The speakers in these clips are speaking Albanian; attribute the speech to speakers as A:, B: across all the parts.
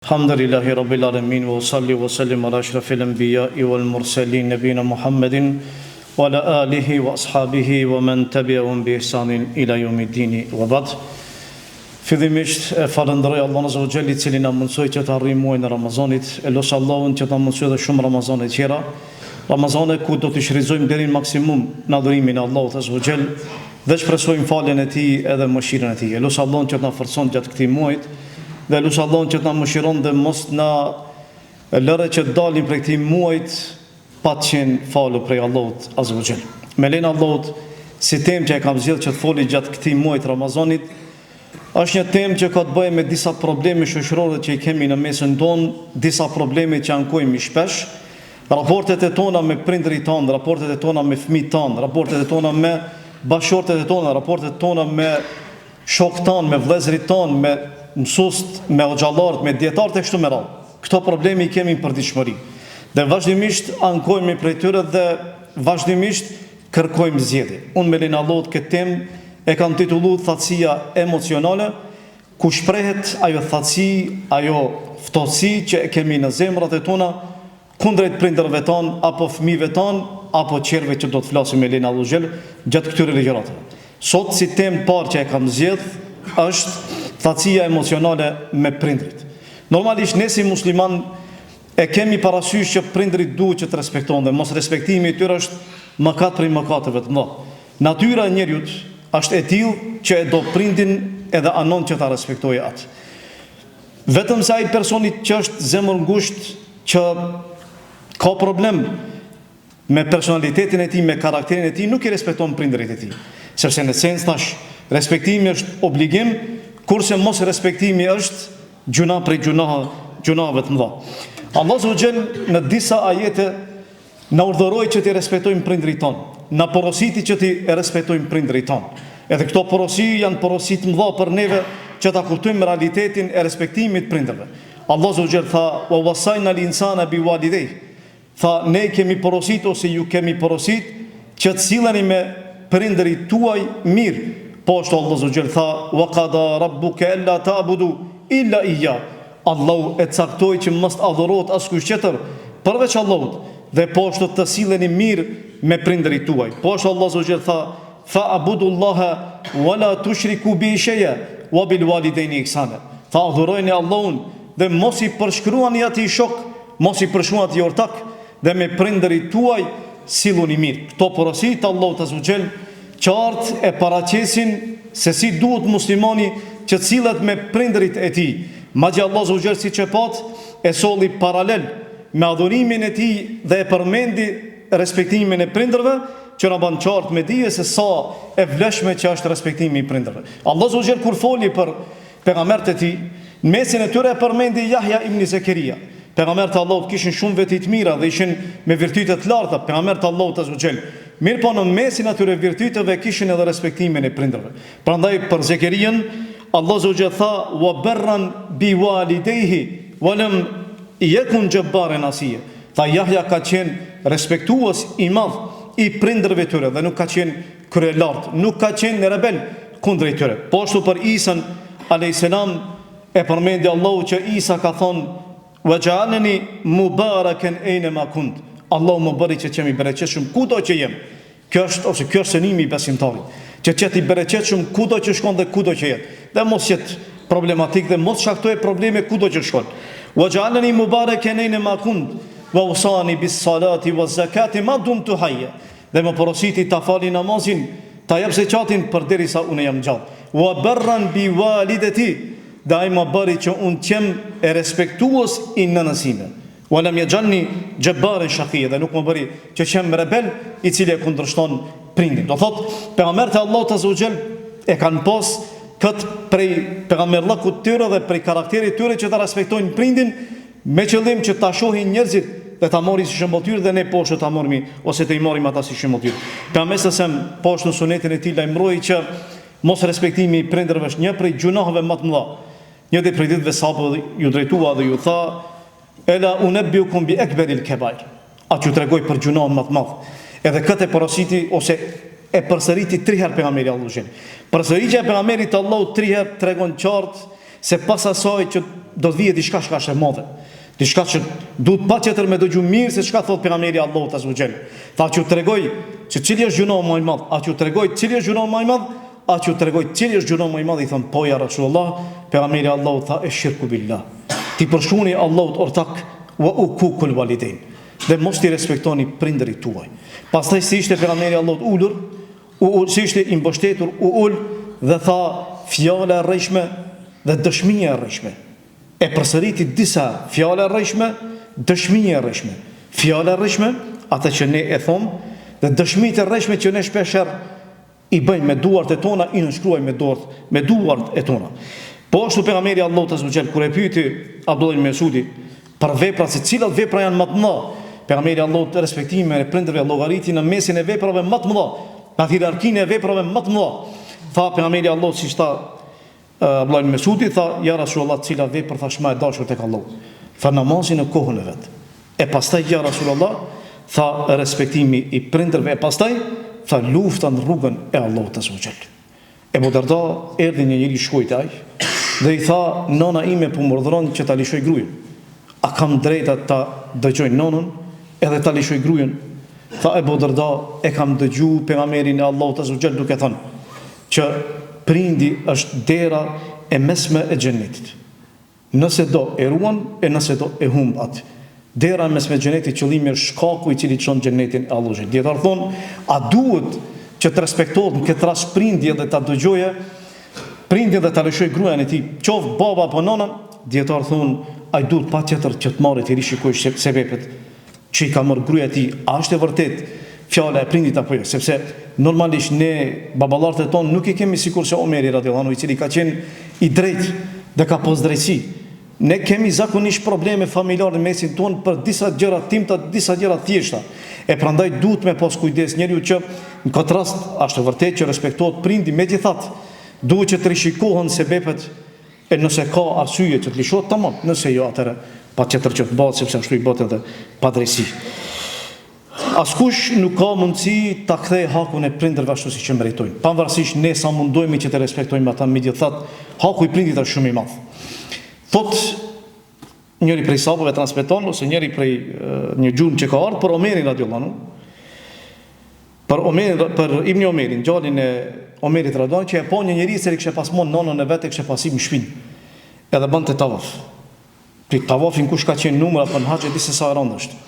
A: Alhamdulillahi Rabbil Alamin wa salli wa sallim ala ashrafil anbiya'i wal mursalin nabina Muhammedin wa ala alihi wa ashabihi wa man tabi'ahum bi ihsanin ila yawmiddin wa ba'd. Fillimisht e falenderoj Allahun Azza wa Jalla I cili na mundsoi që të arrijmë muajin e Ramazanit. E los Allahun që ta mundsoj edhe shumë Ramazane të tjera. Ramazane ku do të shfrytëzojmë deri në maksimum në adhurimin e Allahut Azza wa Jalla dhe shpresojmë faljen e Tij edhe mëshirën e Tij. E los Allahun që të na forcon gjatë këtij muajit. Dhe lusë Allahun që të na mëshiron dhe mos na lëre që dalim prej këtij muajit pa të qenë falur prej Allahut Azza wa Jall. Me lenin Allahut, si temë që e kam zgjedhur që të foli gjatë këtij muajit Ramazanit, është një temë që ka të bëjë me disa probleme shoqërore që I kemi në mesin tonë, disa probleme që ankojmë shpesh, raportet e tona me prindërit tanë, raportet e tona me fëmijët tanë, raportet e tona me bashkëshortet e tona, raportet e tona me shokët tanë, me vëllezërit tanë, me mësust, me xhallarët, me dietarët e kështu me radhë. Këto probleme I kemi në përditshmëri. Dhe vazhdimisht ankohemi prej tyre dhe vazhdimisht kërkojmë zgjedhje. Unë me lenin Allahut këtë temë e kam titulluar thatësia emocionale, ku shprehet ajo thatësi, ajo ftohtësi që e kemi në zemrat e tona kundrejt prindërve tanë, apo fëmijëve tanë, apo qerve që do të flasim me lenin Allahu xhel gjatë këtyre ligjëratave. Sot si temë parë që e kam zgjedh është thatësia emocionale me prindrit. Normalisht ne si musliman e kemi parasysh që prindrit duhet që të respektojnë dhe mos respektimi I tyre është mëkat prej mëkateve të mëdha. Natyra e njeriut është e tillë që e do prindin edhe anon që ta respektojë atë. Vetëm sa ai personi që është zemër ngushtë, që ka problem me personalitetin e tij, me karakterin e tij, nuk I respekton prindërit e tij. Sepse në esencë tash respektimi është obligim, kurse mos respektimi është gjuna prej gjunave të mëdha. Allah Azza wa Jall në disa ajete na urdhëroi që të respektojmë prindërit tonë, na porositi që të respektojmë prindërit tonë. Edhe këto porosi janë porosi të mëdha për neve që ta kuptojmë realitetin e respektimit prindërve. Allah Azza wa Jall tha: "Wa wasayna al-insana biwalidayhi." Tha, ne kemi porosit ose ju kemi porosit që të silleni me prindërit tuaj mirë. Po ashtu Allah Azza wa Jall tha: "Wa qada rabbuka alla ta'budu illa iyyah." Allahu e caktoi që mos adhurohet askush tjetër përveç Allahut dhe po ashtu të silleni mirë me prindërit tuaj. Po ashtu Allah Azza wa Jall tha: "Fa'budullaha wa la tushriku bihi shay'a wa bil walidayni ihsana." Tha, adhurojeni Allahun dhe mos I përshkruani atij shok, mos I përshkruani atij ortak dhe me prindërit tuaj silluni mirë. Këto porosit Allahut Azza wa Jall qartë e paraqesin se si duhet muslimani që të sillet me prindërit e tij. Madje Allah Azza wa Jall siç e pat e solli paralel me adhurimin e tij dhe e përmendi respektimin e prindërve që na bën qartë me dije se sa e vlefshme që është respektimi I prindërve. Allah Azza wa Jall kur foli për pejgamberët e tij, në mesin e tyre përmendi Yahya ibn Zakaria. Pejgamberët e Allahut kishin shumë veti të mira dhe ishin me virtyte të larta, pejgamberët e Allahut Azza wa Jall. Mirë po në mesin atyre virtyteve kishin edhe respektimin e prindërve. Prandaj për Zekerian, Allah Azza wa Jall tha: "Wa barran bi walidayhi wa lam yakun jabbaran asiya." Tha, Yahya ka qenë respektues I madh I prindërve të tyre dhe nuk ka qenë kryelart, nuk ka qenë rebel kundrejt tyre. Po ashtu për Isën alayhis salam e përmendi Allahu që Isa ka thonë: "Wa ja'alni mubarakan aynama kunt." Allahu më bëri që qemi bereqetshëm kudo që jem. Kjo është sënimi I besimtarit, që qeti bereqetshëm kudo që shkon dhe kudo që jetë. Dhe mos jetë problematik dhe mos shkaktojë probleme kudo që shkon. Wa ja'alni mubarakan aynama kunt wa usani bis salati waz zakati ma dumtu hayya. Dhe më porositi ta fali namazin, ta jap zakatin përderisa unë jam gjallë. Wa barran bi walidati, dhe ai më bëri që unë të jem e respektues I nënës time. Wa lam yaj'alni jabbaran shaqiyya, dhe nuk më bëri që qem rebel I cili e kundërshton prindin. Do thot, pejgamberët e Allahut Azza wa Jall e kanë pas kët prej pejgamberllëkut të tyre dhe prej karakterit të tyre që ta respektojnë prindin me qëllim që ta shohin njerëzit dhe ta marrin si shembull dhe ne poshtë ta marrim ose të I marrim ata si shembull. Pejgamberi sem poshtë në sunetin e tij lajmëroi që mos respektimi I prindërve është një prej gjunaheve më të mëdha. Një ditë prej ditëve sapo ju drejtua dhe ju tha: "Ela unabbiukum bi akbaril kabair." Atë ju tregoj për gjunahën më të madh. Edhe këtë porositi ose e përsëriti 3 herë pejgamberi Allahu xhel. Përsëritja e pejgamberit Allahu 3 herë tregon qartë se pas asaj që do të vijë diçka që është e madhe. Diçka që duhet patjetër me dëgju mirë se çka thot pejgamberi Allahut azza wa jall. Tha që tregoj se cili është gjunohu më i madh, a që tregoj cili është gjunohu më i madh, a që tregoj cili është gjunohu më i madh, i thon po ja Rasulullah, pejgamberi Allahut tha shirku billah. Ti përshkruani Allahut ortak wa ukukul walidain. Dhe mos ti respektoni prindërit tuaj. Pastaj si ishte pejgamberi Allahut ulur, si ishte i mbështetur, ul dhe tha fjala e rrejshme dhe dëshmia e rrejshme. E përsëriti disa fjala e rrejshme, dëshmia e rrejshme. Fjala e rrejshme, atë që ne e thom, dhe dëshmitë e rrejshme që ne shpeshherë i bëjmë me duart e tona, i nënshkruajmë me duart e tona. Po ashtu pejgamberi Allahut azza wa jall kur e pyeti Abdullah ibn Mesudi për veprat se cilat vepra janë më të mëdha, pejgamberi Allahut respektimin e prindërve llogariti në mesin e veprave më të mëdha, në hierarkinë e veprave më të mëdha. Tha pejgamberi Allahut si tha Abdullah ibn Mesudi, tha ja Rasulullah, cila vepër thash më e dashur tek Allahu? Tha namazin në kohën e vet. E pastaj ja Rasulullah, tha respektimi i prindërve, e pastaj tha lufta në rrugën e Allahut azza wa jall. Ebu Darda erdhi një njeri shkoi te ai dhe i tha nona ime po më urdhëron që ta lishoj gruën. A kam drejta ta dëgjoj nonën edhe ta lishoj gruën? Tha Ebu Darda, e kam dëgju pejgamberin e Allahut azza wa jall duke thënë që prindi është dera e mesme e xhenetit. Nëse do e ruan e nëse do e humb atë. Dera e mesme e xhenetit qëllimi është shkaku i cili çon xhenetin e Allahut. Dietar thon, a duhet që të respektohet në këtë rast prindi dhe ta dëgjoje prindi dhe ta lëshoj gruan e tij, qof baba apo nona? Dietar thon, ai duhet patjetër që të marrë të rishikojë sebepet që i ka marrë gruaja e tij. A është e vërtet fjala e prindit apo jo? Sepse normalisht ne baballarët e tonë nuk i kemi sikur se Omeri radhiyallahu anhu, i cili ka qenë i drejtë dhe ka pas drejtësi. Ne kemi zakonisht probleme familjare në mesin tonë për disa gjëra timta, disa gjëra thjeshta. E prandaj duhet me pas kujdes njeriu që në këtë rast është vërtet që respektohet prindi, megjithatë duhet që të rishikohen sebepet e nëse ka arsye që të lishohet tamam, nëse jo atëherë patjetër që të bëhet sepse ashtu i bëhet edhe padrejsi. Askush nuk ka mundësi ta kthejë hakun e prindërve ashtu siç e meritojnë. Pavarësisht ne sa mundohemi që të respektojmë ata, megjithatë haku i prindit është shumë i madh. Thot njëri prej sahabëve transmeton ose njëri prej një gjumë që ka ardhur për Omerin radhiyallahu anhu. Për Ibn Omerin, djalin e Omerit radhiyallahu anhu, që e pa një njerëz që kishte pasur nonën e vet e kishte pasim në shtëpi. Edhe bënte tavaf. Ti tavafin kush ka qenë numër apo në haxh disa sa rënd është.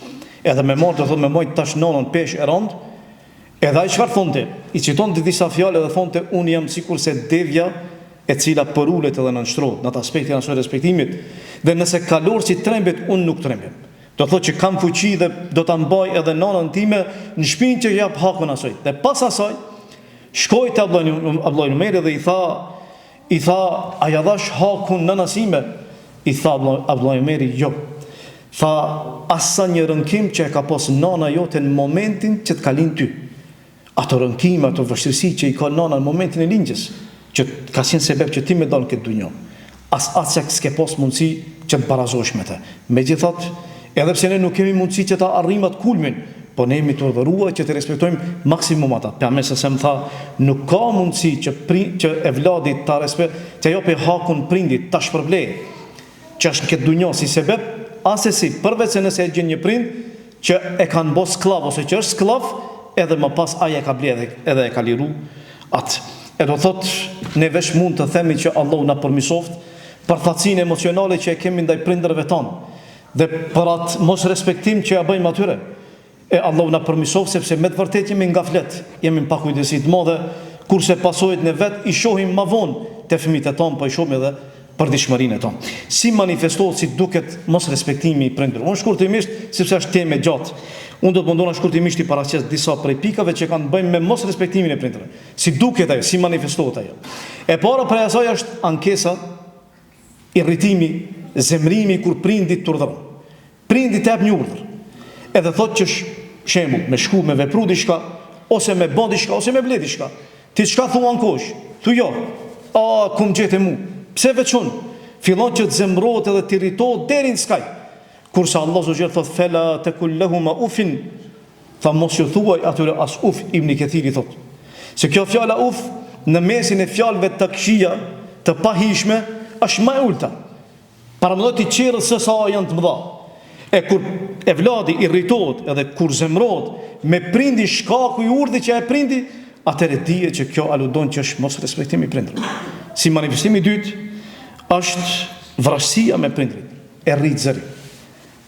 A: Edhe me marrë, thotë me mojt tash nonën pesh e rënd. Edhe ai çfarë thonte? I citon disa fjalë dhe thonte unë jam sikurse devja e cila përulet edhe nënshtrohet në atë aspektin e respektimit. Dhe nëse kalor si trembet, unë nuk trembem. Do thotë që kam fuqi dhe do ta mbaj edhe nonën time në shtëpinë që jap hakun asaj. Dhe pas asaj shkoi te Abdullah ibn Umeri dhe i tha a ja dhash hakun nënës ime? I tha Abdullah ibn Umeri jo. Tha asa një rënkim që e ka pas nana jote në momentin që të kalin ty. Ato rënkim, ato vështirësi që i ka nana në momentin e lindjes, që ka qenë sebeb që ti me dalë këtë dunjë. As asja s'ke pas mundësi që të barazosh me të. Megjithatë, edhe pse ne nuk kemi mundësi që ta arrijmë atë kulmin, po ne jemi të urdhëruar që të respektojmë maksimum ata. Pejgamberi sa më tha, nuk ka mundësi që evladi ta të japë hakun prindit ta shpërblej, që është në këtë dunjë si sebeb, asesi përveç se nëse e gjen një prind që e kanë bë sklav ose që është sklav, edhe më pas ai e ka bler edhe e ka liru atë. E do thotë ne vesh mund të themi që Allahu na përmirësoft për thatësinë emocionale që e kemi ndaj prindërve tonë dhe për atë mos respektim që ja bëjmë atyre. E Allahu na përmirësoft sepse me të vërtetë jemi ngaflet, jemi pa kujdesi të madhe, kurse pasojat në vet i shohim më vonë te fëmijët e tonë, po i shohim edhe për dishmërinë e tonë. Si manifestohet si duket mos respektimi i prindërve? Unë shkurtimisht, sepse është temë e gjatë, unë do të mundona shkurtimisht i paraqes disa prej pikave që kanë bëjnë me mos respektimin e prindërve. Si duket ajo, si manifestohet ajo. E para prej asaj është ankesa, irritimi, zemrimi kur prindi të urdhëron. Prindi të jap një urdhër. Edhe thotë që shembull, me shku me vepru diçka, ose me bën diçka, ose me ble diçka. Ti çka thua ankosh? Thu jo. Kum gjetë mu. Pse veçon? Fillon që të zemrohet edhe të irritohet deri në skaj. Kurse Allah zogjër thot fela tekul lahuma ufin, tha mos ju thuaj atyre as uf. Ibn Kathiri thot se kjo fjala uf në mesin e fjalëve të këqija, të pahishme, është më e ulta. Paramendoj ti qerës se sa janë të mëdha. E kur e vladi irritohet edhe kur zemrohet me prindi shkaku i urdhë që e prindi, atëherë dije që kjo aludon që është mos respektimi i prindërve. Si manifestimi i dytë është vrasësia me prindrit. E rrit zëri.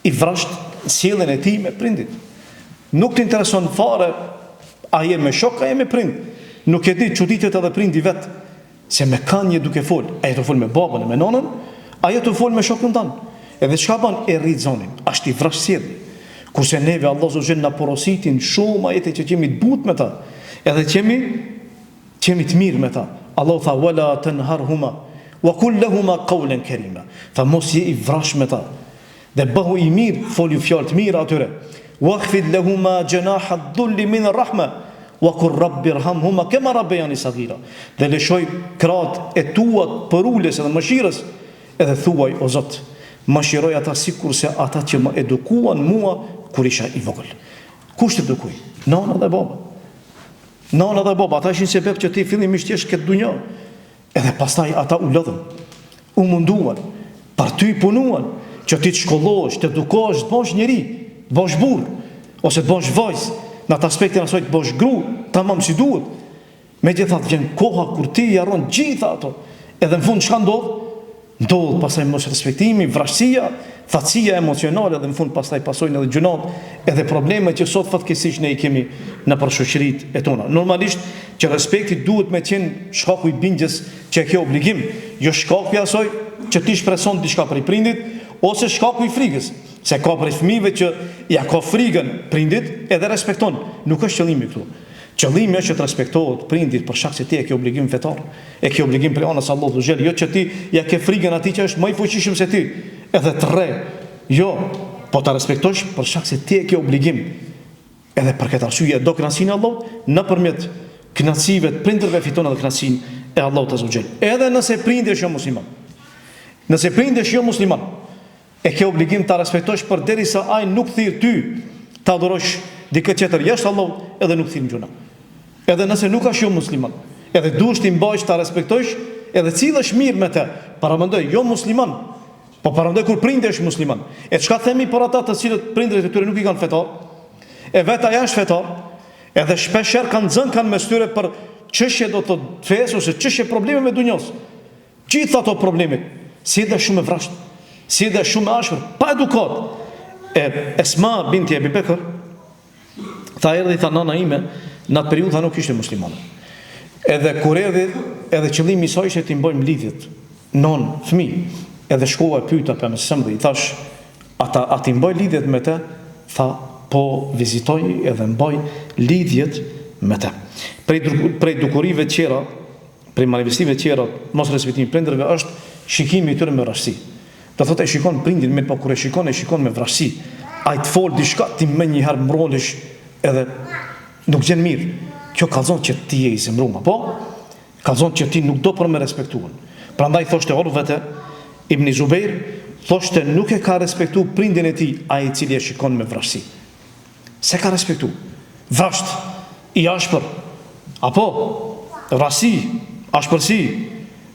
A: I vrasht sjelljen e tij me prindit. Nuk të intereson fare a je me shok, a je me prind. Nuk e di çuditjet edhe prindi vet se me kanë duke fol. A je të fol me babën e me nonën, a je të fol me shokun tan. Edhe çka bën e rrit zonin. Ashtu i vrasë sjellje. Kurse neve Allah zotën na porositin shumë ajete që jemi të butë me ta. Edhe qemi të mirë me ta. Allah tha wala tanharhuma wa qul lahumā qawlan karīmā. Tha mos je i vrash me ta. Dhe bëhu i mirë, folju fjalë të mira atyre. Wakhfid lahumā janāha ad-dhulli min ar-rahmah wa qur rabbi irhamhuma kama rabbayani saghīra. Dhe lëshoj krahat e tua për ulës dhe mëshirës, edhe thuaj o Zot, mëshiroj ata sikurse ata që më edukuan mua kur isha i vogël. Kush të edukoi? Nana dhe baba. Nana dhe baba, ata ishin sebeb që ti fillimisht jesh këtë dunjë. Edhe pastaj ata u lodhën, u munduan, për ty punuan, që ti të shkollohesh, të edukohesh, të bësh njeri, të bësh burr, ose të bësh vajzë, në atë aspektin asoj të bësh gru, tamam si duhet. Megjithatë vjen koha kur ti i harron gjitha ato. Edhe në fund çka ndodh? Ndodh pastaj mos respektimi, vrasësia, thatësia emocionale, dhe në fund pastaj pasojnë edhe gjunat, edhe problemet që sot fatkeqësisht ne i kemi në shoqëritë e tona. Normalisht që respekti duhet me qenë shkaku i bindjes që e ke obligim, jo shkaku i asoj që ti shpreson diçka prej prindit, ose shkaku i frikës, se ka prej fëmijëve që ja ka frikën prindit edhe respekton. Nuk është qëllimi këtu. Qëllimi është që të respektohet prindit për shkak se ti e ke obligim fetar, e ke obligim prej anës Allahu xhel, jo që ti ja ke frikën atij që është më i fuqishëm se ti, edhe të rre. Jo, po ta respektosh për shkak se ti e ke obligim. Edhe për këtë arsye do kënaqësinë e Allahut nëpërmjet kënaqësive të prindërve fiton edhe kënaqësinë e Allahut azza xhel. Edhe nëse prindi është jo musliman. Nëse prindi është jo musliman, e ke obligim ta respektosh përderisa ai nuk thirr ty ta adhurosh dikë tjetër jashtë Allahut, edhe nuk thirr gjuna. Edhe nëse nuk është jo musliman, edhe duhesh ti mbajsh ta respektosh, edhe cillesh mirë me të. Paramendoj jo musliman, po paramendoj kur prindi është musliman. E çka themi për ata të cilët prindërit e tyre nuk i kanë fetar? E vetë ajo është fetar, edhe shpeshherë kanë mes tyre për çështje do të fesë ose çështje probleme me dunjos. Gjithë ato probleme, si dhe shumë e vrasht, si dhe shumë e ashpër, pa edukat. Esma binti Ebi Bekër, tha erdhi tha nana ime, në atë periudhë tha nuk ishte muslimane. Edhe kur erdhi, edhe qëllimi i saj ishte të mbajmë lidhjet, non, fëmijë, edhe shkova e pyeta për mësëm dhe i thash, a ti mbaj lidhjet me te? Tha, po vizitoj edhe mbaj lidhjet me te. Prej dukurive tjera, prej manifestive tjera, mos respektimi prindërve është shikimi i tyre me vrasësi. Do thotë e shikon prindin me, po kur e shikon me vrasësi. Ai të fol diçka ti më një herë mbrolesh edhe nuk gjen mirë. Kjo kallzon që ti je i zemruar, po? Kallzon që ti nuk do për me respektuar. Prandaj thoshte Urvete Ibn Zubair, thoshte nuk e ka respektu prindin e tij ai i cili e shikon me vrasësi. Se ka respektu. Vrasht, i ashpër. Apo vrasësi, ashpërsi,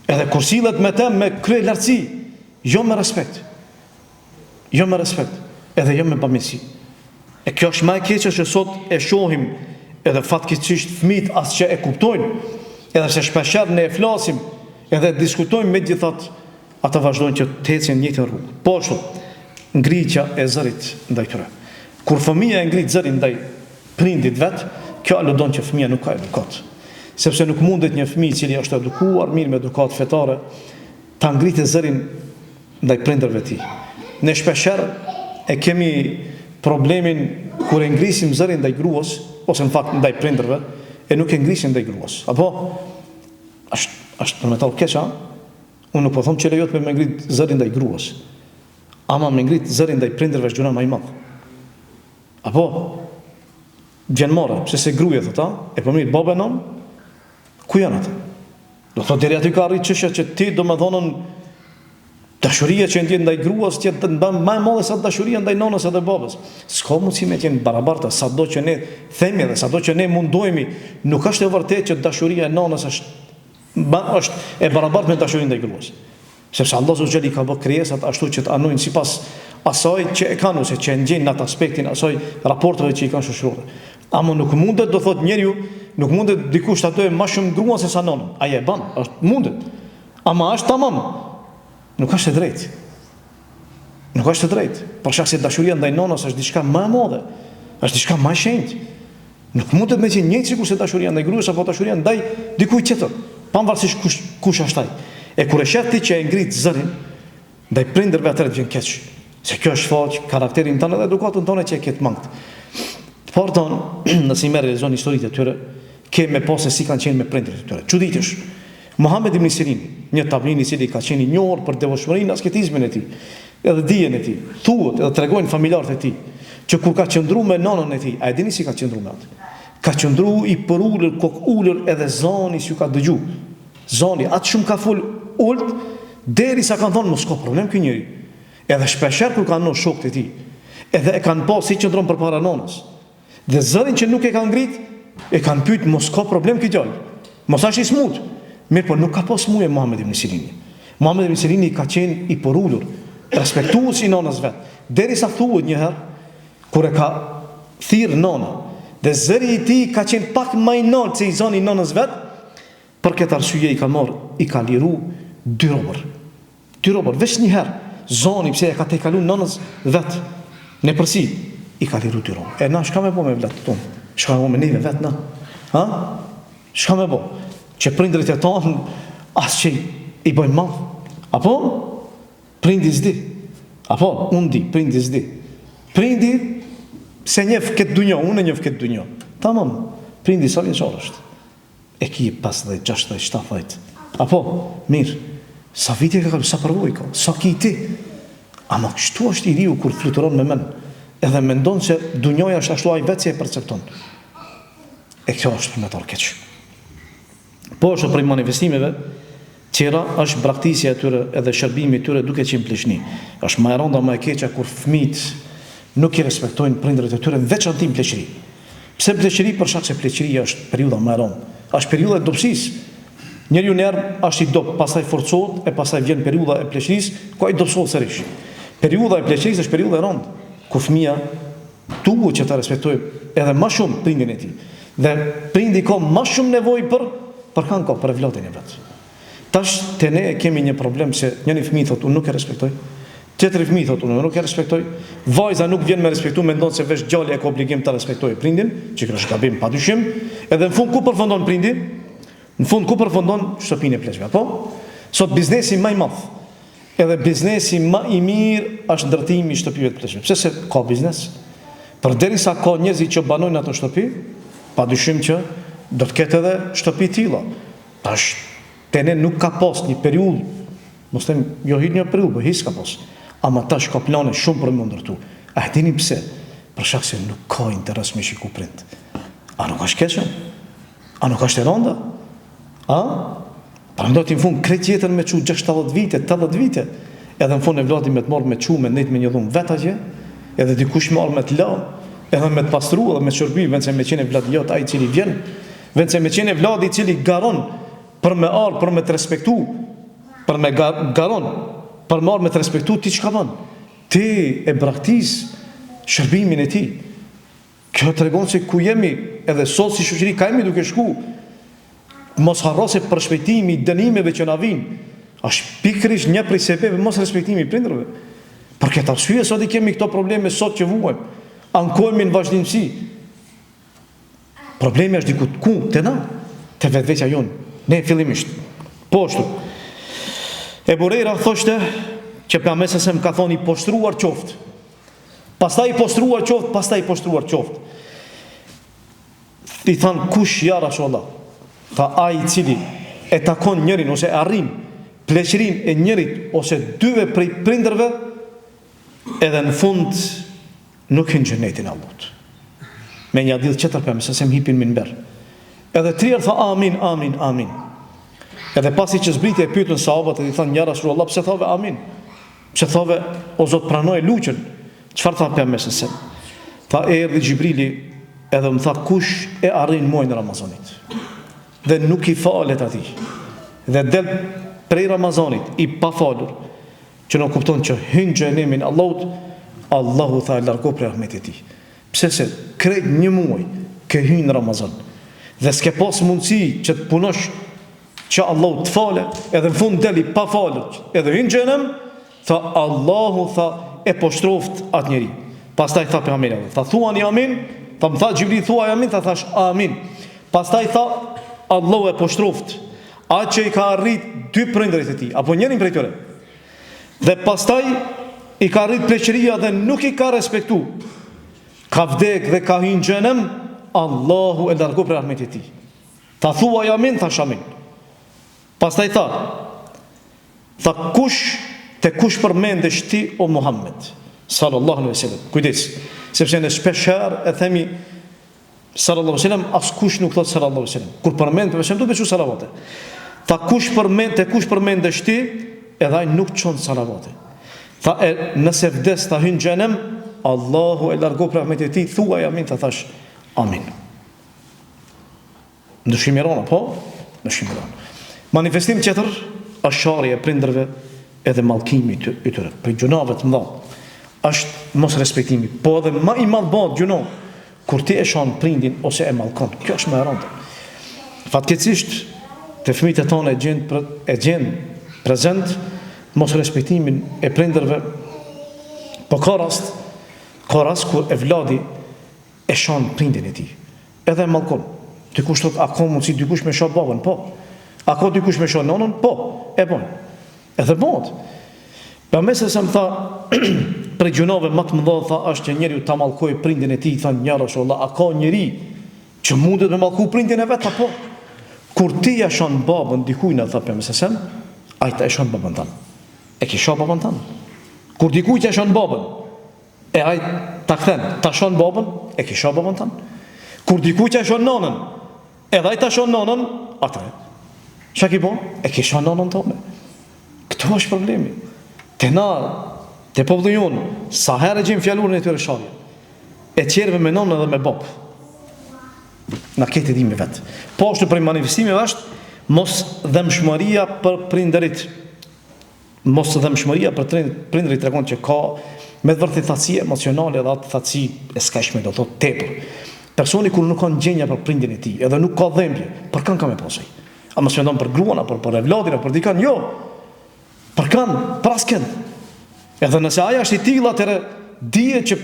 A: edhe kur sillet me të me krye lartësi, jo me respekt. Jo me respekt, edhe jo me pamësi. E kjo është më e keqe që sot e shohim edhe fatkeqësisht fëmijët as që e kuptojnë, edhe se shpeshherë ne e flasim, edhe diskutojmë megjithatë, ata vazhdojnë që të ecin në njëjtën rrugë. Po ashtu, ngritja e zërit ndaj tyre. Kur fëmia e ngrit zërin ndaj prindit vet, kjo aludon që fëmia nuk ka edukat. Sepse nuk mundet një fëmijë i cili është edukuar mirë me edukat fetare, ta ngritë zërin ndaj prindërve të tij. Ne shpeshherë e kemi problemin kur e ngrisim zërin ndaj gruas, ose në fakt ndaj prindërve, e nuk e ngrisim ndaj gruas. Apo është për metall keq, unë nuk po them që lejohet me ngrit zërin ndaj gruas. Ama me ngrit zërin ndaj prindërve është gjuna më e madhe. Apo vjen morë, pse se gruaja thotë, e po mirë baba non, ku janë ata? Do thotë deri aty ka arrit çështja që ti domethënë dashuria që ndjen ndaj gruas që të mban më e madhe sa dashuria ndaj nonës edhe babës. S'ka mundësi me qenë barabarta, sado që ne themi dhe sado që ne mundohemi, nuk është e vërtetë që dashuria e nonës është e barabartë me dashurinë ndaj gruas. Sepse Allah Zogjeli ka bërë krijesat ashtu që të anojnë sipas asaj që e kanë ose që e ndjejnë në atë aspektin asaj raporteve që i kanë shoqërore. Ama nuk mundet, do thot njeriu, nuk mundet dikush ta dojë më shumë gruan se sa nonën. Ai e bën, është mundet. Ama është tamam. Nuk është e drejtë. Nuk është e drejtë. Për shkak se dashuria ndaj nonës është diçka më e madhe. Është diçka më e shenjtë. Nuk mundet me qenë njëjtë sikur se dashuria ndaj gruas apo dashuria ndaj dikujt tjetër, pavarësisht kush është ai. E kur e sheh ti që e ngrit zërin ndaj prindërve atëherë vjen keq. Se kjo është faq karakterin tonë dhe edukatën tonë që e ketë mangët. Por tonë, nëse i merr realizon historitë e tyre, kemë pas se si kanë qenë me prindërit e tyre. Çuditësh. Muhammed ibn Sirin, një tabiin i cili ka qenë i njohur për devotshmërinë, asketizmin e tij, edhe dijen e tij. Thuhet edhe tregojnë familjarët e tij që kur ka qëndruar me nonën e tij, a e dini si ka qëndruar me atë? Ka qëndruar i përulur, kokë edhe zani s'ju ka dëgju. Zani atë shumë ka fol ult derisa kanë thonë mos ka problem ky njeri. Edhe shpeshherë kur kanë në shokët e tij, edhe e kanë pas si qëndron përpara nonës. Dhe zërin që nuk e kanë ngrit, e kanë pyet mos ka problem ky djalë. Mos është i smut. Mirë, po nuk ka pas muje Muhammed ibn Sirini. Muhammed ibn Sirini ka qenë i përulur, respektues i nonës vet. Derisa thuhet një herë kur e ka thirr nona, dhe zëri i tij ka qenë pak më i lartë se i zani nonës vet, për këtë arsye i ka marrë, i ka liru dy robër. Dy robër, veç një herë. Zoni pse e ka tejkalu nonës vet, nëpërsi i ka liru dy robër. E na çka më bë me vllatë tonë? Çka më me neve vet na? Ha? Çka më bë? Që prindrit e tonë asçi i bëjnë mal. Apo prindi s'di. Apo unë di, prindi s'di. Prindi se njeh këtë dunjë, unë njeh këtë dunjë. Tamam. Prindi sa vjeçar është? E ki 50, 60, 70. Apo mirë. Sa vite ka, sa përvojë ka, sa ki ti. Ama kështu është i riu kur fluturon me men. Edhe mendon se dunjoja është ashtu ai vetë si e percepton. E kjo është me tërë keq. Po është prej manifestimeve tjera është braktisja e tyre edhe shërbimi i tyre duke qenë pleqni. Është më e rënda më e keqja kur fëmijët nuk i respektojnë prindërit e tyre në veçantë pleqëri. Pse pleqëri? Për shkak se pleqëria është periudha më e rëndë. Është periudha e dobësisë. Njeriu nerv është i dob, pastaj forcohet e pastaj vjen periudha e pleqërisë ku ai dobësohet sërish. Periudha e pleqërisë është periudha e rëndë ku fëmia duhet që ta respektojë edhe më shumë prindin e tij. Dhe prindi ka më shumë nevojë për kanë ka për vllajtin e vet. Tash te ne kemi një problem se njëri fëmijë thotë unë nuk e respektoj, tjetri fëmijë thotë unë nuk e respektoj, vajza nuk vjen me respektu, mendon se veç djali e ka obligim ta respektojë prindin, që është gabim padyshim, edhe në fund ku përfundon prindi? Në fund ku përfundon shtëpinë e pleqve, apo? Sot biznesi më i madh, edhe biznesi më i mirë është ndërtimi i shtëpive të pleqve. Pse se ka biznes? Përderisa ka njerëz që banojnë ato shtëpi, padyshim që do të ketë edhe shtëpi të tilla. Tash te ne nuk ka pas një periudhë, mos them jo hit një periudhë, po hiç ka pas. Ama tash ka plane shumë për më ndërtu. A e dini pse? Për shkak se nuk ka interes me shiku prind. A nuk është keq? A nuk është e rënda? A? Prandaj në fund krejt jetën me çu 60 vite, 80 vite. Edhe në fund e vladi me të marrë me çu me ndejt me një dhumë vet atje, edhe dikush marrë me të la, edhe me të pastru, edhe me shërbi, vend se me qenë vladi jot ai i cili vjen, vend se me qenë vladi i cili garon për me ardh, për me të respektu, për me garon, për me ardh me të respektu, ti çka bën? Ti e braktis shërbimin e ti. Kjo tregon se ku jemi, edhe sot si shoqëri ka jemi duke shku. Mos harro se përshpejtimi i dënimeve që na vijnë është pikërisht një prej sebeve mos respektimi i prindërve. Për këtë arsye sot i kemi këto probleme sot që vuajmë. Ankohemi në vazhdimsi. Problemi është diku ku? Te na, te vetvetja jonë. Ne fillimisht. Po ashtu. Ebu Hurajra thoshte që pejgamberi sa më ka thonë i poshtruar qoftë. Pastaj i poshtruar qoftë, pastaj i poshtruar qoftë. I than kush ja Rasulullah? Tha ai i cili e takon njërin ose arrin pleqërinë e njërit ose dyve prej prindërve, edhe në fund nuk hyn xhenetin Allahut. Me një hadith tjetër pejgamberi sa më hipin minber. Edhe tjerë tha amin, amin, amin. Edhe pasi që zbriti e pyetën sahabët e i thanë ja Rasulullah, pse thove amin? Pse thove o Zot pranoj luçën? Çfarë tha pejgamberi sa? Tha erdhi Xhibrili edhe më tha kush e arrin muajin e Ramazanit dhe nuk i falet atij. Dhe del prej Ramazanit i pa falur, që në kupton që hynë xhenemin Allahut, Allahu tha e largo prej rahmetit e tij. Pse se krejt një muaj ke hynë në Ramazan dhe s'ke pas mundësi që të punosh që Allahu të fale, edhe në fund deli pa falur, edhe hynë xhenem, tha Allahu tha e poshtroft atë njeri. Pastaj tha pejgamberi, tha thuani amin, tha më tha Xhibril thuaj amin, tha thash amin. Pastaj tha Allahu e poshtroft atë që i ka arrit dy prindërit e tij, apo njërin prej tyre. Dhe pastaj i ka arrit pleqëria dhe nuk i ka respektu. Ka vdek dhe ka hyrë në xhenem, Allahu e largoi prej rahmetit e tij. Tha thuaj amin, thash amin. Pastaj tha kush përmendesh ti o Muhammed sallallahu alaihi wasallam. Kujdes, sepse ne shpesh herë e themi sallallahu alaihi wasallam, askush nuk thot sallallahu alaihi wasallam. Kur përmend për shembull duhet të salavate. Tha kush përmendesh ti, edhe ai nuk çon salavate. Tha nëse vdes ta hyn xhenem, Allahu e largo prej rahmetit e tij, thuaj amin, tha thash amin. Ndëshimiron apo? Ndëshimiron. Manifestim tjetër është sharrja e prindërve edhe mallkimi i tyre. Për gjunave të mëdha është mos respektimi, po edhe më i madh bëhet gjuno kur ti e shon prindin ose e mallkon. Kjo është më e rëndë. Fatkeqësisht te fëmijët e tonë e gjen prezent mos respektimin e prindërve. Po ka rast kur evladi e shon prindin e tij, edhe e mallkon. Dikush thot, a ka mundsi dikush me shoh babën? Po. A ka dikush me shoh nonën? Po. E bën. Edhe bëhet. Për mesë se më tha për gjunave më të mëdha, tha është që njeriu ta mallkojë prindin e tij, tha njëra sholla, a ka njeri që mundet me mallku prindin e vet apo? Kur ti ja shon babën dikujt, tha për mesë se ai ta e shon babën tan. E ke shoh babën tan? Kur dikujt ja shon babën, e ai ta kthen, ta shon babën, e ke shoh babën tan? Kur dikujt ja shon nonën, edhe ai ta shon nonën, atë. Çka ki bën? E ke shon nonën tonë. Këto është problemi. Te na, te populli jonë, sa herë gjejmë fjalurën e tyre sharje. E qerve me nonë edhe me bab. Na këtë edhimi vetë. Po është për manifestimeve është mos dhëmshmëria për prindërit. Mos dhëmshmëria për prindërit tregon që ka me vërtet thatësi emocionale dhe atë thatësi e skajshme, do thotë tepër. Personi kur nuk ka ndjenja për prindin e tij, edhe nuk ka dhembje, për kan ka me pasoj. A mos mendon për gruan apo për evladin apo për dikan, jo. Për kan, për asken. Edhe nëse aja është i tilla, atëherë dije që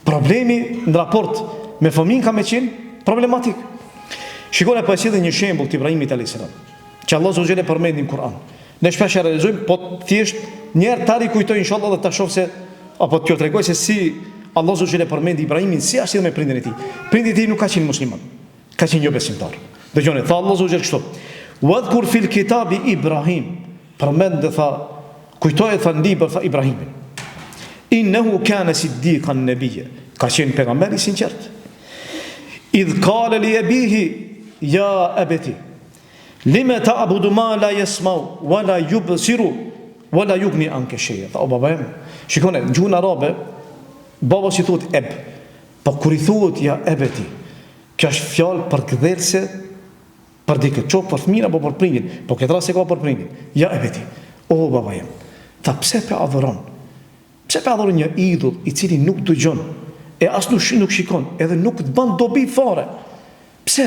A: problemi në raport me fëmijën ka me qenë problematik. Shikoni po e sjell një shembull të Ibrahimit alayhis salam, që Allah subhanahu wa taala përmend në Kur'an. Ne shpesh e realizojmë, po thjesht një herë tani kujtoj inshallah dhe ta shoh se apo t'ju tregoj se si Allah subhanahu wa taala përmend Ibrahimin si ashtu me prindin e tij. Prindi i tij nuk ka qenë musliman, ka qenë jo besimtar. Dëgjoni, tha Allah subhanahu wa taala kështu: "Wadhkur fil kitabi Ibrahim", përmend dhe tha, kujtoj tha në libër tha Ibrahimin. "Innahu kana siddiqan nabiyya", ka qenë pejgamber i sinqert. "Idh qala li abihi ya abati lima ta'budu ma la yasma'u wa la yubsiru wa la yughni anka shay'a." Tha o baba im, shikoni, në gjuhën arabe baba si thuhet eb, po kur i thuhet ja ebeti, kjo është fjalë për gdhelse për dikë, qoftë për fëmin apo për prindin, po këtë rast e ka për prindin. Ja ebeti, o baba im. Tha pse pe adhuron? Pse pe adhuron një idhull i cili nuk dëgjon, e as nuk shikon, edhe nuk të bën dobi fare? Pse?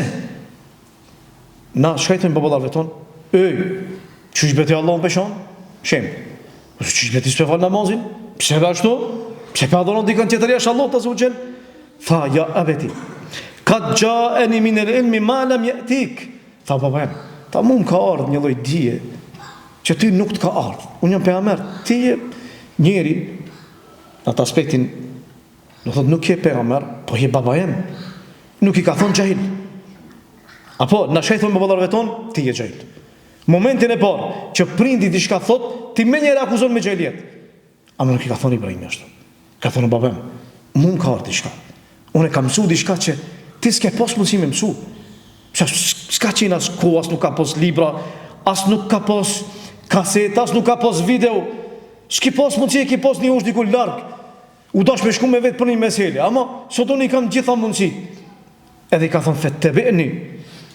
A: Na shkajtojmë baballarëve tonë, çish beti Allahu peshon? Shem. Çish beti s'pe fal namazin? Pse be ashtu? Pse pe adhuron dikën tjetër jashtë Allahut azza wa jall? Tha ja abeti, qad ja'ani min al-ilmi ma lam ya'tik. Tha baba, tha mu më ka ardhë një lloj dije që ty nuk të ka ardhë. Unë jam pejgamber, ti je njeri në atë aspektin, do thotë nuk je pejgamber, po je baba jem. Nuk i ka thonë xahil. Apo na shej thonë baballarëve tonë, ti je xahil. Momentin e parë që prindi diçka thot, ti menjëherë akuzon me xahiliet. Ama nuk i ka thonë Ibrahim ashtu. Ka thonë babam, mu më ka ardhë diçka. Unë kam mësuar diçka që ti s'ke pas mundësi me mësu. S'ka qenë as kohë, as nuk ka pos libra, as nuk ka pos kaset, as nuk ka pos video. S'ki pos mundësi, e ki pos një ush diku larg. U dash me shku me vetë për një mesele, ama sot unë i kam gjitha mundësi. Edhe i ka thonë, fet të bëni,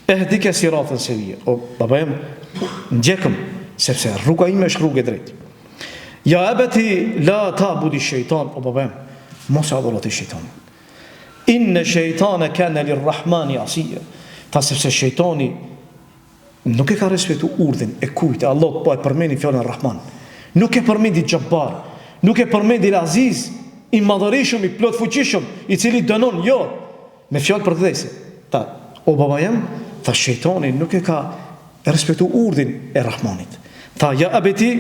A: e hdike si ratën se vje. O, baba jem, ndjekëm, sepse rruga ime është rrugë e drejtë. Ja abeti la ta'budi shejtan, o babem, mos adhuro ti shejtanin. Inna shejtana kana lirrahmani asiya. Ta sepse shejtani nuk e ka respektu urdhin e kujt, Allah po e përmendi fjalën Rahman. Nuk e përmendi Xhabbar, nuk e përmendi Aziz, i madhërisëm, i plot fuqishëm, i cili dënon, jo, me fjalë përdhese. Ta, o baba jam, ta shejtani nuk e ka respektu urdhin e Rahmanit. Ta ja abeti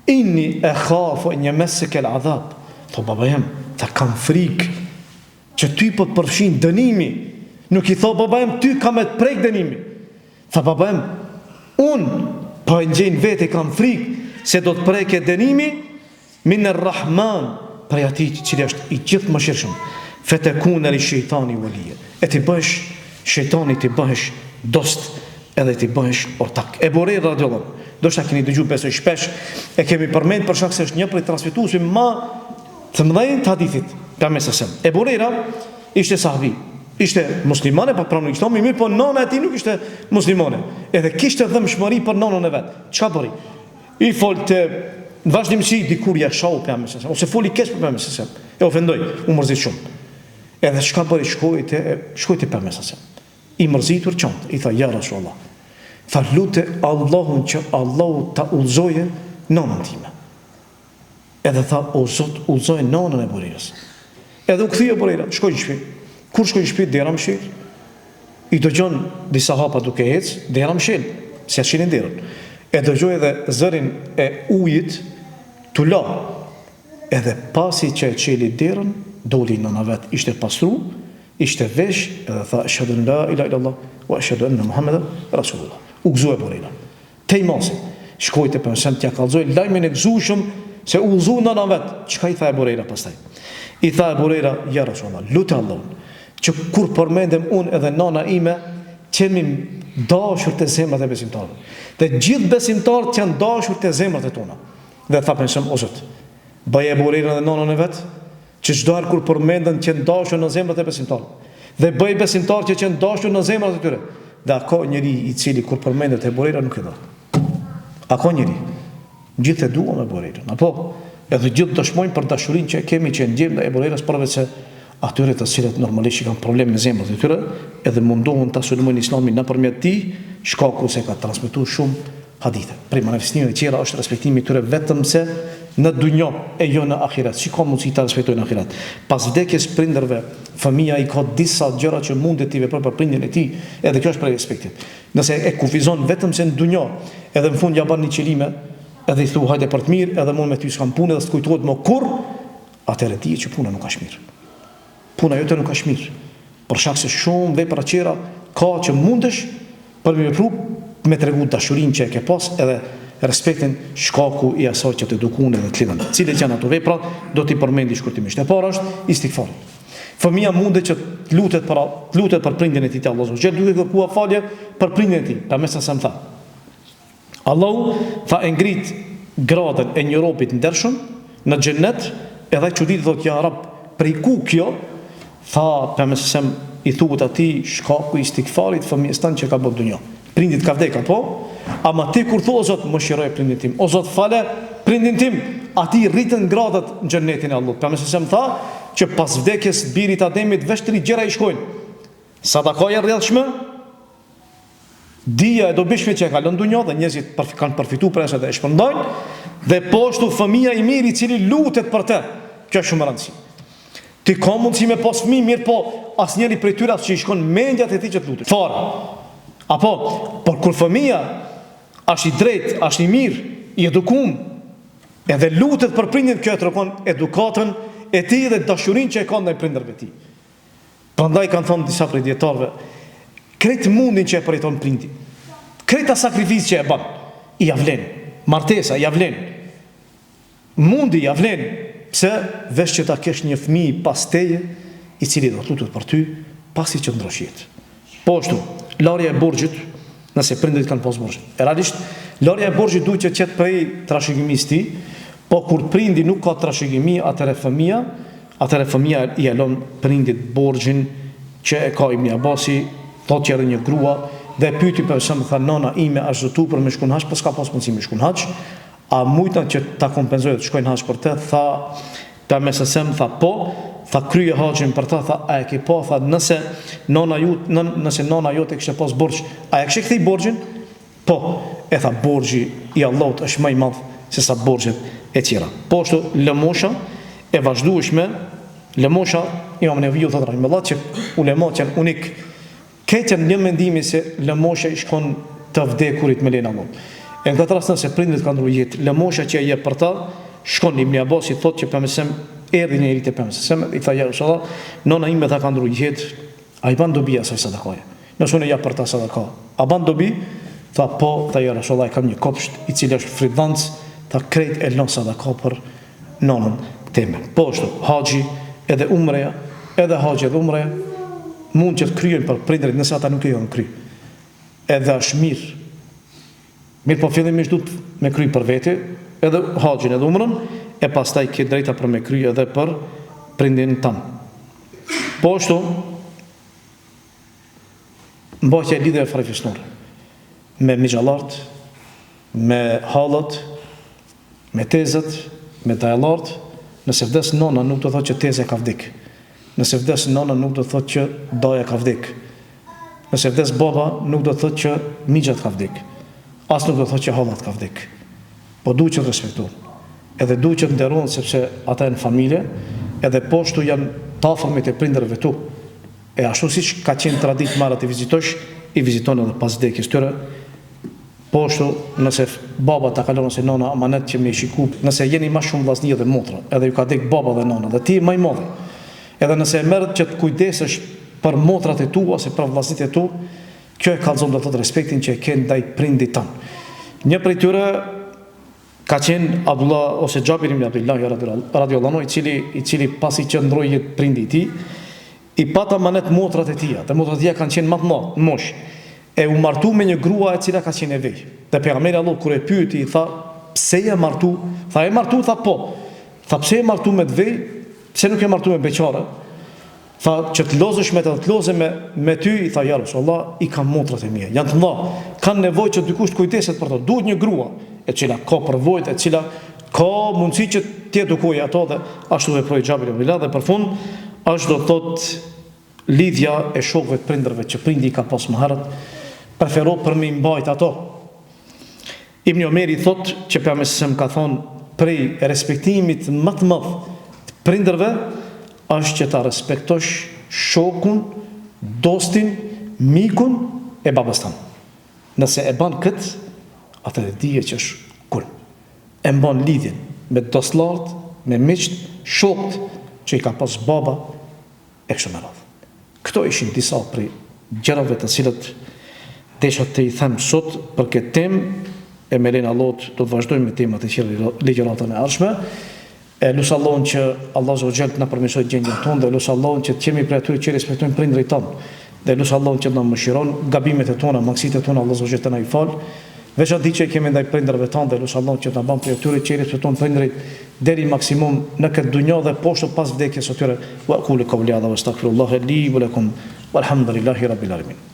A: inni akhafu an yamassaka al'adhab. Ta baba jam, ta kam frikë që ty po të përfshin dënimi. Nuk i tha baba jam, ty ka me të prek dënimi. Tha baba jam, unë po e ngjejn vete kam frikë se do të preke dënimi min ar-Rahman, prej atij i cili është i gjithë mëshirshëm. Fetekuna li shejtani waliya. E ti bësh shejtani, ti bësh dost edhe ti bësh ortak. E Buhari radhiyallahu, do shta keni dëgjuar besoj shpesh, e kemi përmend për shkak se është një prej transmetuesve më të mëdhenj të hadithit. E Buhari ishte sahabi, ishte muslimane, pa pranë Islamit, mirë, po nana e tij nuk ishte muslimane. Edhe kishte dhëmshmëri për nanën e vet. Çka bëri? I folte në vazhdimsi dikur ja shau pejgamberin, ose foli keq për pejgamberin, e ofendoi, u mërzit shumë. Edhe çka bëri? Shkoi te pejgamberi. I mërzitur qont, i tha ja Rasulullah. Tha lute Allahun që Allahu ta udhëzoje nanën time. Edhe tha o Zot, udhëzoje nanën e Burirës. Edhe u kthye Burira, shkoi në shtëpi. Kur shkoi në shtëpi dera mshil, i dëgjon disa hapa duke ecë, dera mshil, si shilin derën. E dëgjoi edhe zërin e ujit tu la. Edhe pasi që e çeli derën, doli nëna vet, ishte pastru, ishte vesh, edhe tha ashhadu an la ilaha illallah wa ashhadu anna Muhammadan rasulullah. U gëzoi Burira. Tej mosi, shkoi te pejgamberi, t'ia kallzoi lajmin e gëzueshëm se u gëzoi nëna vet. Çka i tha Burira pastaj? I tha Burira, ja Rasulullah, lutë Allahun që kur përmendem unë edhe nana ime, qemi dashur të zemrat e besimtarëve. Dhe gjithë besimtarët që janë dashur të zemrat e tona. Dhe tha pensëm, o Zot, bëje Burira dhe nanën e vet, që çdo herë kur përmenden që janë dashur në zemrat e besimtarëve. Dhe bëj besimtarë që janë dashur në zemrat e tyre. Dhe ka njëri i cili kur përmendet e Burira nuk e do. A ka njëri? Gjithë e duam e Burirën, apo? Edhe gjithë dëshmojnë për dashurinë që kemi që ndjejmë e Burirës, përveç se atyre të cilët normalisht kanë problem me zemrat e tyre, edhe mundohen ta sulmojnë Islamin nëpërmjet tij, shkaku se ka transmetuar shumë hadithe. Për manifestimeve të tjera është respektimi i tyre vetëm se në dunjë e jo në ahiret. Si ka mundësi ta respektojnë ahiret? Pas vdekjes prindërve, fëmia i ka disa gjëra që mundet t'i veprojë për prindin e tij, edhe kjo është për respektit. Nëse e kufizon vetëm se në dunjë, edhe në fund ja bën një qelime, edhe i thu hajde për të mirë, edhe mund me ty s'kam punë, edhe s'kujtohet më kur, atëherë di që puna nuk ka mirë. Puna jote nuk ka mirë. Për shkak se shumë vepra tjera ka që mundesh për me vepru, me tregu dashurinë që e ke pas edhe respektin shkaku i asaj që të edukon edhe të lidhen. Cilat janë ato vepra, do t'i përmendi shkurtimisht. E para është istighfari. Fëmia mundet që të lutet për prindin e tij te Allahu, që duhet të kërkuar falje për prindin e tij. Pamesa sa më tha. Allahu tha e ngrit gradën e një robit ndershëm në xhennet, edhe çuditë thotë ja Rab, prej ku kjo? Tha pamesa i thuhet atij shkaku i istighfarit fëmijës tanë që ka bërë dunjë. Prindit ka vdekur, po? Ama ti kur thua o Zot, mëshiroj prindin tim, o Zot fale prindin tim, atij rritën gradat në xhennetin e Allahut. Pamesa më tha që pas vdekjes birit Ademit veç 3 gjëra i shkojnë. Sadakaja rrjedhshme, dija e dobishme që e ka lënë dunjë dhe njerëzit kanë përfituar prej asaj dhe e shpërndajnë, dhe poshtu fëmia i mirë i cili lutet për të. Kjo është shumë e rëndësishme. Ti ka mundësi me pas fëmijë mirë, po asnjëri prej tyre as që i shkon mendjat e tij që të lutet. Fare. Apo, por kur fëmia është i drejtë, është i mirë, i edukuar, edhe lutet për prindin, kjo e tregon edukatën e tij dhe dashurinë që e ka ndaj prindërve të tij. Prandaj kanë thënë disa prej dietarëve, kretë mundin që e përjeton prindi, kreta sakrificë që e bën, i avlen, martesa i avlen, mundi i avlen, pse veç që ta kesh një fëmijë pas teje, i cili do të lutet për ty, pasi që ndrosh jetë. Po ashtu, larja e borxhit, nëse prindërit kanë pas borxh. Realisht, larja e borxhit duhet që qetë prej trashëgimisë tij, po kur prindi nuk ka trashëgimi, atëherë fëmia i alon prindit borxhin që e ka Ibn Abasi, thotë që edhe një grua dhe pyeti për shemb tha nona ime është zëtu për me shkon haç, po s'ka pas mundësi me shkon haç, a mujtan që ta kompenzojë të shkojnë haç për të? Tha pejgamberi tha po, tha krye haxhin për ta, tha a e ke pa, tha nëse nona jote kishte pas borxh, a e kishe kthej borxhin? Po, e tha borxhi i Allahut është më i madh se sa borxhet e tjera. Po ashtu lëmosha e vazhdueshme, lëmosha Imam Nevaviu thotë rahimahullah që ulemat janë unik, këtë janë një mendimi se lëmosha i shkon të vdekurit me lenin Allah. E në këtë rast nëse prindrit kanë ndruar jetë, lëmosha që e jep për ta, shkon Ibn Abbasi thotë që pejgamberi erdhi një herë te pejgamberi, i tha ja Rasulullah, nona ime tha ka ndruar jetë, a i ban dobi asaj sadakaje? Nëse unë jap për ta sadaka, a ban dobi? Tha po, tha ja Rasulullah, kam një kopsht i cili është fridhanc, tha krejt e lën sadaka për nonën time. Po ashtu, haxhi edhe umreja, edhe haxhi edhe umreja mund që të kryen për prindrit nëse ata nuk e kanë kry. Edhe është mirë. Mirë po fillimisht duhet me kry për vete, edhe haxhin edhe umrën, e pastaj ke drejta për me kry edhe për prindin tan. Po ashtu, mbajtja e lidhjeve farefisnore me mixhallart, me hallat, me tezët, me dajallart. Nëse vdes nona nuk do të thotë që teza ka vdik. Nëse vdes nona nuk do të thotë që daja ka vdik. Nëse vdes baba nuk do të thotë që mixhat ka vdik. As nuk do të thotë që hallat ka vdik. Po duhet që të respektojnë. Edhe duhet që të nderohen sepse ata janë familje, edhe poshtu janë tafërmit e prindërve tu. E ashtu siç ka qenë tradit marrë të vizitosh, i viziton edhe pas vdekjes tyre. Poshtu, nëse baba ta kalon ose nona amanet që me shiku, nëse jeni më shumë vllazni dhe motra, edhe ju ka dek baba dhe nona, dhe ti më i madh. Edhe nëse e merret që të kujdesesh për motrat e tua ose për vllazit e tu, kjo e kallzon do të thotë respektin që e ke ndaj prindit tan. Një prej tyre ka qenë Abdullah ose Xhabir ibn Abdullah radhiyallahu anhu, i cili pasi që ndroi jetë prindi i tij, i pata amanet motrat e tija. Dhe motrat e tija kanë qenë më të mëdha, mosh. E u martu me një grua e cila ka qenë e vej. Dhe pejgamberi Allah kur e pyeti i tha, pse je martu? Tha e martu, tha po. Tha pse e martu me të vej? Pse nuk e martu me beqare? Tha që të lozësh me të loze me ty, i tha ja Rasulullah, i kam motrat e mia. Janë të mëdha. Kanë nevojë që dikush të kujdeset për to. Duhet një grua e cila ka përvojë, e cila ka mundësi që të edukojë ato dhe ashtu veproi Xhabir ibn Abdullah dhe për fund është do të thotë lidhja e shokëve të prindërve që prindi ka pas më herët, prefero për me mbajt ato. Ibn Omeri thot që pejgamberi ka thonë prej respektimit më të madh të prindërve është që ta respektosh shokun, dostin, mikun e babas tan. Nëse e ban kët, atëherë dije që është kur e mban lidhjen me dostllart, me miqt, shokët që i ka pas baba e kështu me radhë. Këto ishin disa prej gjërave të cilat desha të i them sot për këtë temë, e me lenin Allahut do të vazhdojmë me temat e tjera ligjëratën e ardhshme. E lusë Allahun që Allah Zogjel të na përmirësoj gjendjen tonë, dhe lusë Allahun që të jemi prej atyre që respektojnë prindërit tanë, dhe lusë Allahun që na mëshiron gabimet e tona, mangësitë e tona, Allah Zogjel të na i fal. Veçanti që kemi ndaj prindërve tanë, dhe lusë Allahun që na bën prej atyre që respektojnë prindërit deri maksimum në këtë dunjë dhe poshtë pas vdekjes së tyre. Wa aqulu qawli hadha wastaghfirullaha li wa lakum walhamdulillahi rabbil alamin.